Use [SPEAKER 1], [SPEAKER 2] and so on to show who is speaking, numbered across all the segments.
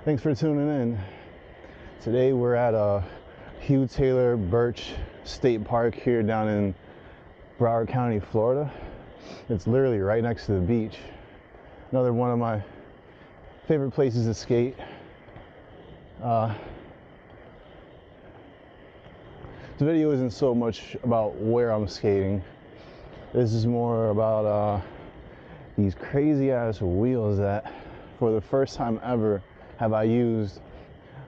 [SPEAKER 1] Thanks for tuning in. Today we're at Hugh Taylor Birch State Park here down in Broward County, Florida. It's literally right next to the beach. Another one of my favorite places to skate. The video isn't so much about where I'm skating. This is more about these crazy ass wheels that for the first time ever have I used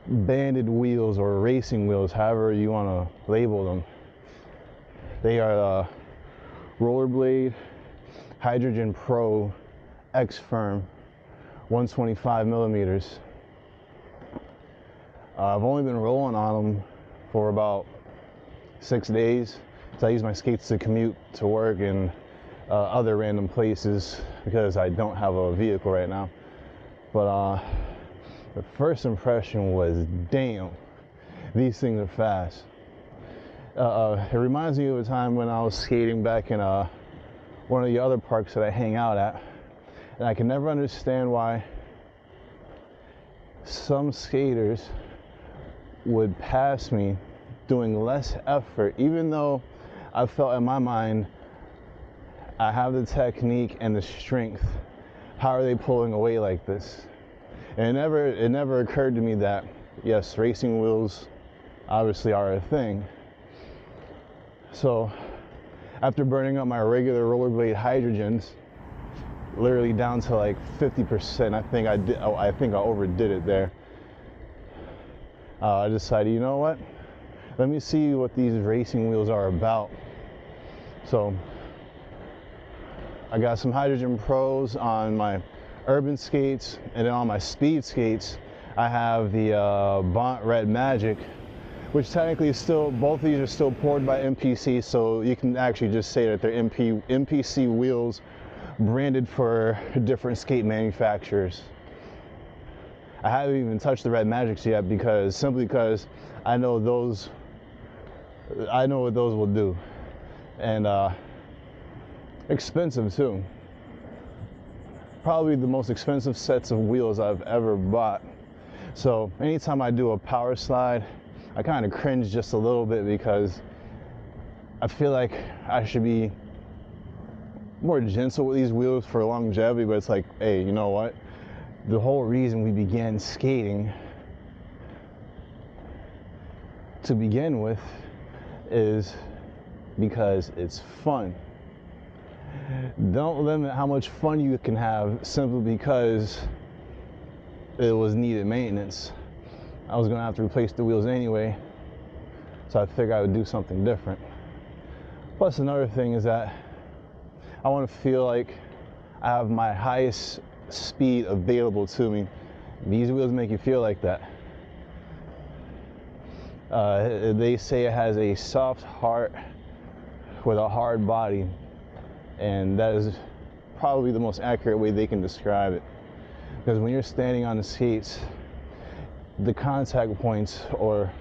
[SPEAKER 1] banded wheels or racing wheels, however you want to label them. They are Rollerblade Hydrogen Pro X Firm 125 millimeters. I've only been rolling on them for about 6 days. So I use my skates to commute to work and other random places because I don't have a vehicle right now. But the first impression was, damn, these things are fast. It reminds me of a time when I was skating back in one of the other parks that I hang out at, and I can never understand why some skaters would pass me doing less effort, even though I felt in my mind I have the technique and the strength. How are they pulling away like this? And it never occurred to me that yes, racing wheels obviously are a thing. So after burning up my regular Rollerblade Hydrogens, literally down to like 50%, I think I overdid it there. I decided, you know what? Let me see what these racing wheels are about. So I got some Hydrogen Pros on my urban skates, and then on my speed skates I have the Bont Red Magic, which technically is still, both of these are still poured by MPC, so you can actually just say that they're MPC wheels branded for different skate manufacturers. I haven't even touched the Red Magics yet simply because I know what those will do, and expensive too. Probably the most expensive sets of wheels I've ever bought. So anytime I do a power slide, I kind of cringe just a little bit because I feel like I should be more gentle with these wheels for longevity, but it's like, hey, you know what? The whole reason we began skating to begin with is because it's fun. Don't limit how much fun you can have simply because it was needed maintenance. I was gonna have to replace the wheels anyway, so I figured I would do something different. Plus another thing is that I want to feel like I have my highest speed available to me. These wheels make you feel like that. They say it has a soft heart with a hard body, and that is probably the most accurate way they can describe it. Because when you're standing on the skates, the contact points or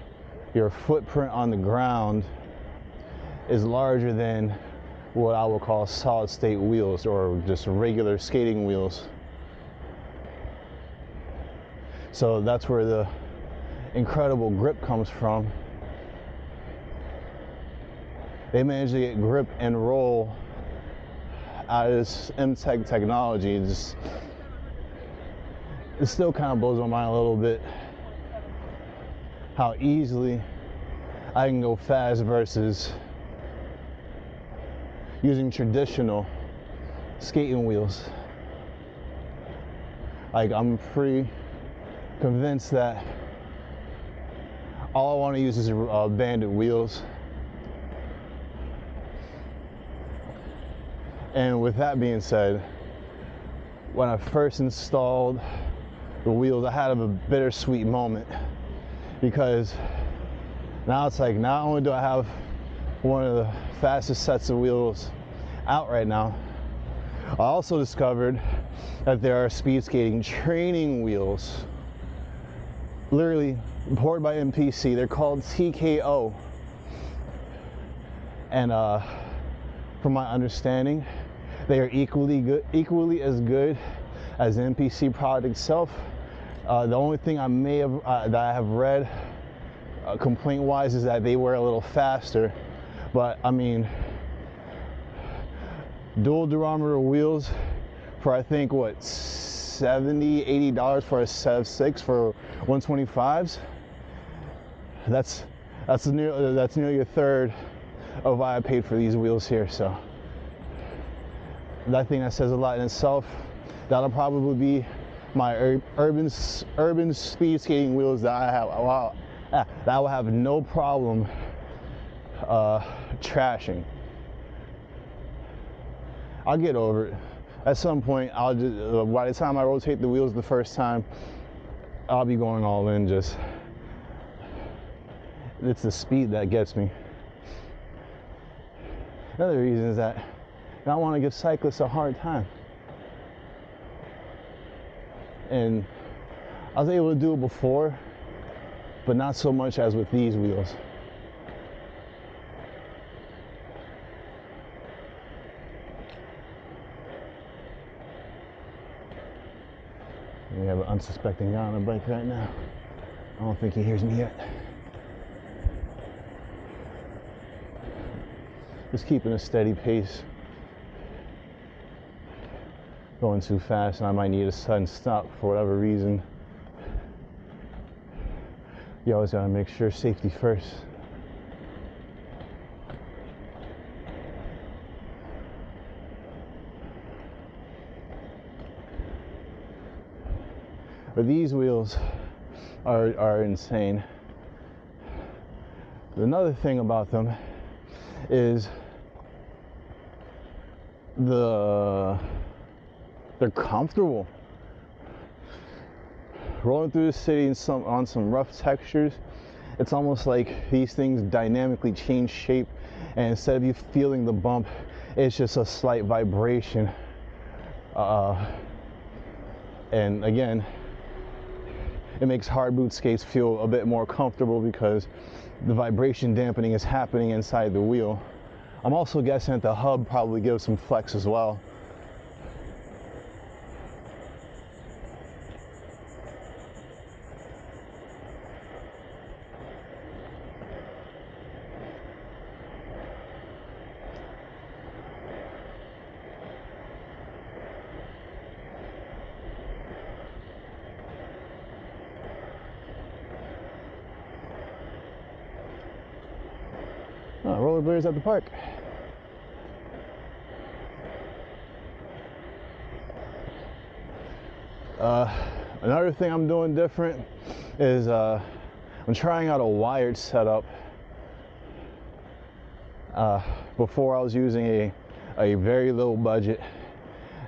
[SPEAKER 1] your footprint on the ground is larger than what I would call solid state wheels or just regular skating wheels. So that's where the incredible grip comes from. They managed to get grip and roll out of this MTEG technology. It still kind of blows my mind a little bit how easily I can go fast versus using traditional skating wheels. Like, I'm pretty convinced that all I want to use is banded wheels. And with that being said, when I first installed the wheels, I had a bittersweet moment, because now it's like, not only do I have one of the fastest sets of wheels out right now, I also discovered that there are speed skating training wheels, literally poured by MPC. They're called TKO, and from my understanding, they are equally as good as the MPC product itself. The only thing I may have that I have read complaint-wise is that they were a little faster, but I mean, dual durometer wheels for I think what $70–80 for a set of 6 for 125s. That's nearly a third of what I paid for these wheels here. So I think that says a lot in itself. That'll probably be my urban speed skating wheels that I have. That I will have no problem trashing. I'll get over it. At some point, I'll just by the time I rotate the wheels the first time, I'll be going all in. Just it's the speed that gets me. Another reason is that I don't want to give cyclists a hard time. And I was able to do it before, but not so much as with these wheels. We have an unsuspecting guy on the bike right now. I don't think he hears me yet. Just keeping a steady pace. Going too fast and I might need a sudden stop for whatever reason. You always gotta make sure safety first. But these wheels are insane. Another thing about them is they're comfortable. Rolling through the city on some rough textures, it's almost like these things dynamically change shape, and instead of you feeling the bump, it's just a slight vibration. And again, it makes hard boot skates feel a bit more comfortable because the vibration dampening is happening inside the wheel. I'm also guessing that the hub probably gives some flex as well. Rollerbladers at the park. Another thing I'm doing different is I'm trying out a wired setup. Before I was using a very low budget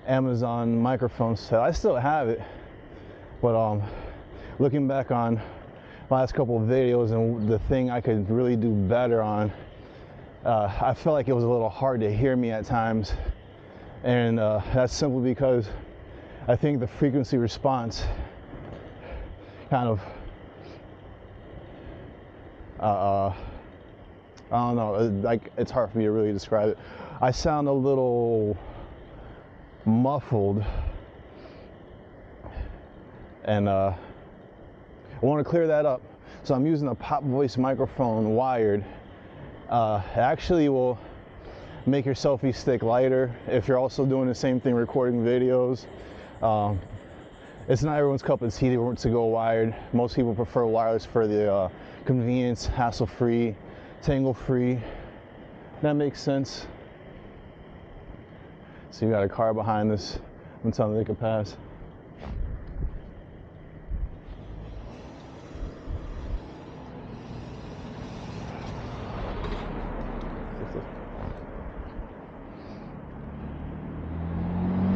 [SPEAKER 1] Amazon microphone set. I still have it, but looking back on last couple of videos and the thing I could really do better on, I felt like it was a little hard to hear me at times, and that's simply because I think the frequency response kind of I don't know, like it's hard for me to really describe it. I sound a little muffled, and I want to clear that up. So I'm using a pop voice microphone wired. It actually will make your selfie stick lighter if you're also doing the same thing recording videos. It's not everyone's cup of tea to go wired. Most people prefer wireless for the convenience, hassle-free, tangle-free. That makes sense. So you got a car behind us. I'm telling them they can pass.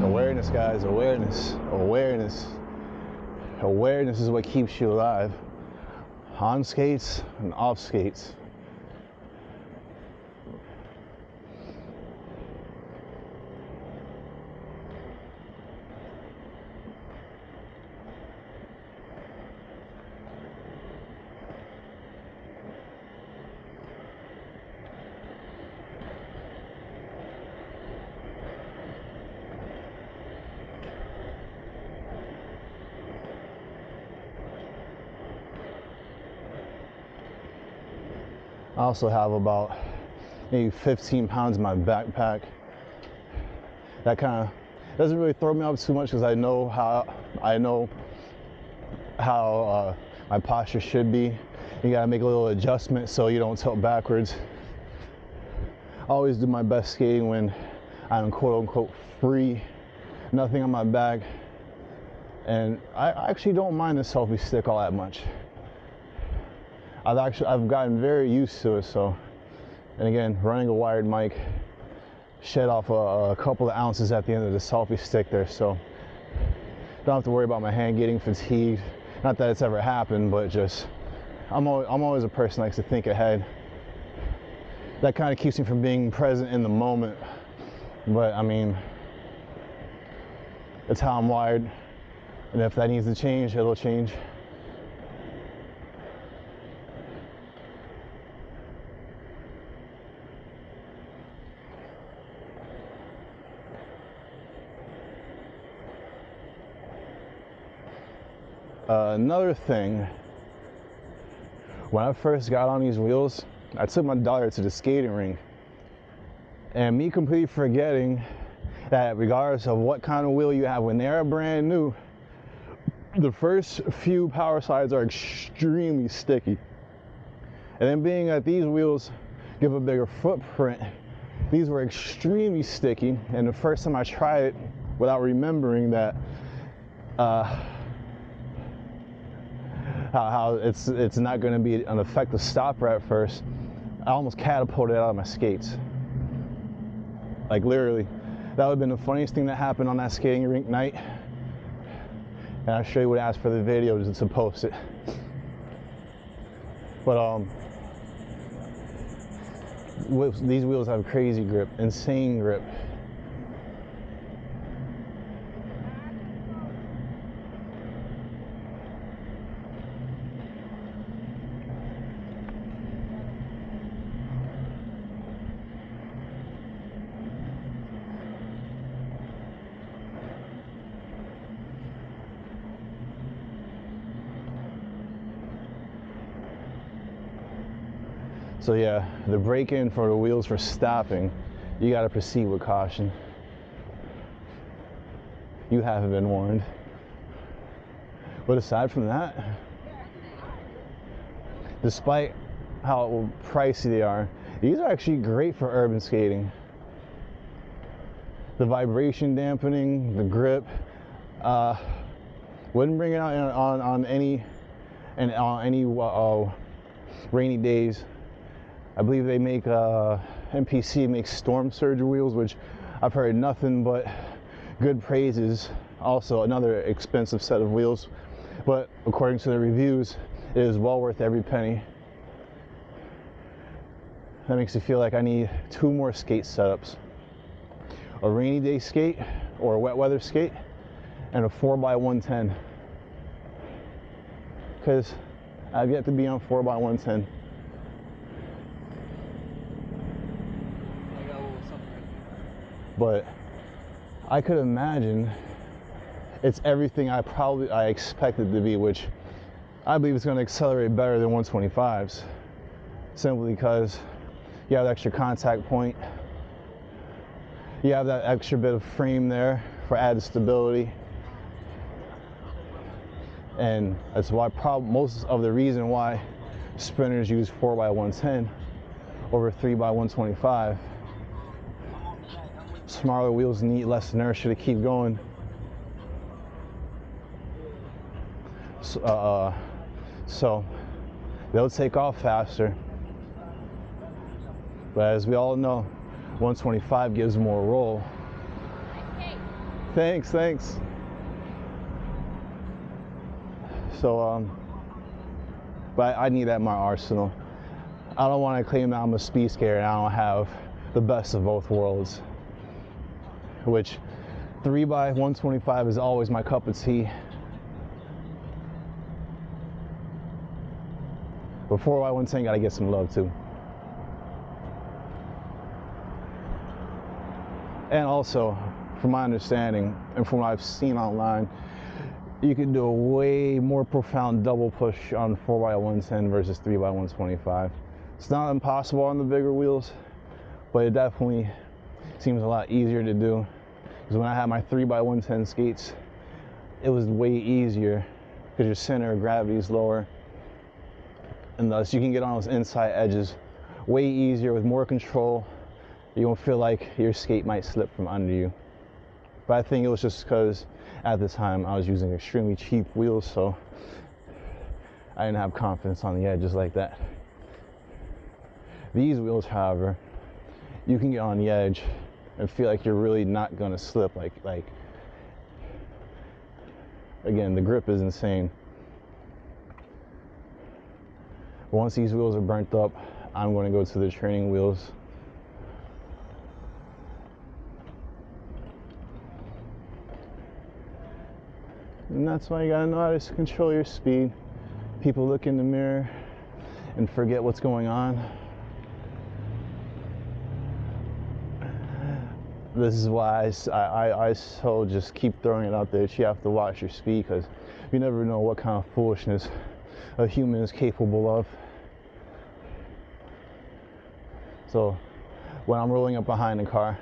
[SPEAKER 1] Awareness, guys, awareness, awareness. Awareness is what keeps you alive. On skates and off skates. I also have about maybe 15 pounds in my backpack. That kind of doesn't really throw me off too much because I know how my posture should be. You gotta make a little adjustment so you don't tilt backwards. I always do my best skating when I'm quote unquote free, nothing on my back, and I actually don't mind the selfie stick all that much. I've gotten very used to it. So, and again, running a wired mic shed off a couple of ounces at the end of the selfie stick there, so don't have to worry about my hand getting fatigued. Not that it's ever happened, but just I'm always a person that likes to think ahead. That kind of keeps me from being present in the moment. But I mean, it's how I'm wired, and if that needs to change, it'll change. Another thing, when I first got on these wheels, I took my daughter to the skating rink, and me completely forgetting that regardless of what kind of wheel you have, when they're brand new, the first few power slides are extremely sticky. And then being that these wheels give a bigger footprint, these were extremely sticky. And the first time I tried it, without remembering that how it's not going to be an effective stopper at first, I almost catapulted out of my skates. Like literally, that would have been the funniest thing that happened on that skating rink night. And I sure would ask for the video to post it. But these wheels have crazy grip, insane grip. So yeah, the break-in for the wheels for stopping, you gotta proceed with caution. You haven't been warned. But aside from that, despite how pricey they are, these are actually great for urban skating. The vibration dampening, the grip, wouldn't bring it out on any rainy days. I believe they make MPC makes storm surge wheels, which I've heard nothing but good praises. Also another expensive set of wheels, but according to the reviews, it is well worth every penny. That makes me feel like I need 2 more skate setups: a rainy day skate or a wet weather skate, and a 4x110, because I've yet to be on 4x110. But I could imagine it's everything I expected to be, which I believe is going to accelerate better than 125s, simply because you have the extra contact point, you have that extra bit of frame there for added stability, and that's why most of the reason why sprinters use 4x110 over 3x125. Smaller wheels need less inertia to keep going. So they'll take off faster. But as we all know, 125 gives more roll. Thanks. So, but I need that in my arsenal. I don't want to claim that I'm a speed skater and I don't have the best of both worlds. Which 3x125 is always my cup of tea. But 4x110 gotta get some love too. And also, from my understanding and from what I've seen online, you can do a way more profound double push on 4x110 versus 3x125. It's not impossible on the bigger wheels, but it definitely seems a lot easier to do. Because when I had my 3x110 skates, it was way easier because your center of gravity is lower, and thus you can get on those inside edges way easier with more control. You don't feel like your skate might slip from under you. But I think it was just because at the time I was using extremely cheap wheels, so I didn't have confidence on the edges like that. These wheels, however, you can get on the edge and feel like you're really not gonna slip. Like again, the grip is insane. Once these wheels are burnt up, I'm going to go to the training wheels. And that's why you gotta know how to control your speed. People look in the mirror and forget what's going on. This is why I so just keep throwing it out there that you have to watch your speed, because you never know what kind of foolishness a human is capable of. So when I'm rolling up behind the car,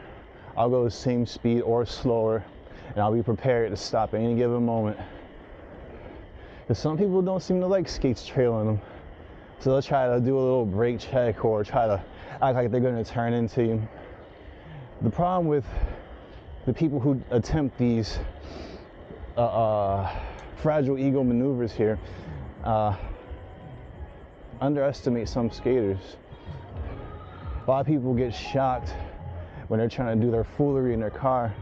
[SPEAKER 1] I'll go the same speed or slower, and I'll be prepared to stop at any given moment. Because some people don't seem to like skates trailing them, so they'll try to do a little brake check or try to act like they're going to turn into you. The problem with the people who attempt these fragile ego maneuvers here underestimate some skaters. A lot of people get shocked when they're trying to do their foolery in their car,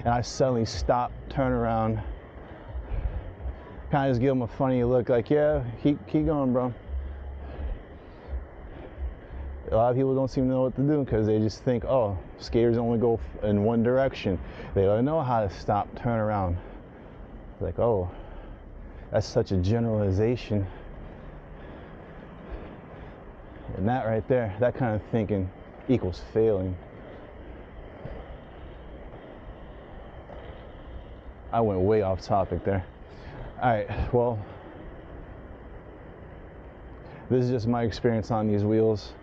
[SPEAKER 1] and I suddenly stop, turn around, kind of just give them a funny look, like, yeah, keep going, bro. A lot of people don't seem to know what to do because they just think, oh, skaters only go in one direction. They don't know how to stop, turn around. Like, oh, that's such a generalization. And that right there, that kind of thinking equals failing. I went way off topic there. All right, well, this is just my experience on these wheels.